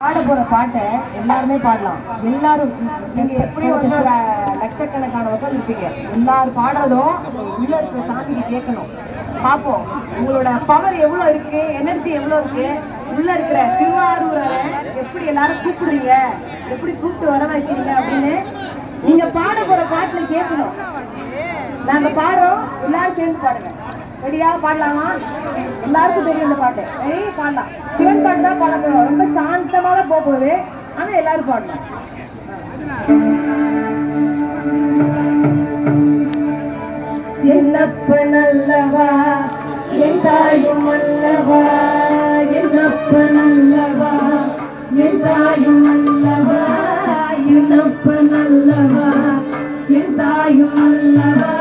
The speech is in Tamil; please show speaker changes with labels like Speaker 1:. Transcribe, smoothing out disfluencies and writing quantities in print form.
Speaker 1: பாட போற பாட்டை எல்லாருமே பாடலாம். எல்லாரும் நீங்க எப்படியும் வந்து ஒரு லட்சக்கணக்கான மக்கள் இருப்பீங்க. எல்லாரும் பாடுறதும் உள்ள இருக்கிற சாமிக்கு கேட்கணும். பார்ப்போம் உங்களோட பவர் எவ்வளவு இருக்கு, எனர்ஜி எவ்வளவு இருக்கு. உள்ள இருக்கிற திருவாரூரை எப்படி எல்லாரும் கூப்பிடுறீங்க, எப்படி கூப்பிட்டு வர வைக்கிறீங்க அப்படின்னு நீங்க பாட போற பாட்டுல கேட்கணும். நாங்க பாடுறோம், எல்லாரும் சேர்ந்து பாடுங்க. ரெடியா? பாடலாமா? எல்லாருக்கும் தெரியும் இந்த பாட்டு. பாடலாம். சிவன் பாட்டு தான் பாட போறோம். ரொம்ப சாந்தமா தான் போகுது, ஆனா எல்லாரும் பாடலாம்.
Speaker 2: என்னப்ப நல்லவா என் தாயும் அல்லவா, என்னப்ப நல்லவா என் தாயும் அல்லவா, என்னப்ப நல்லவா என் தாயும் அல்லவா.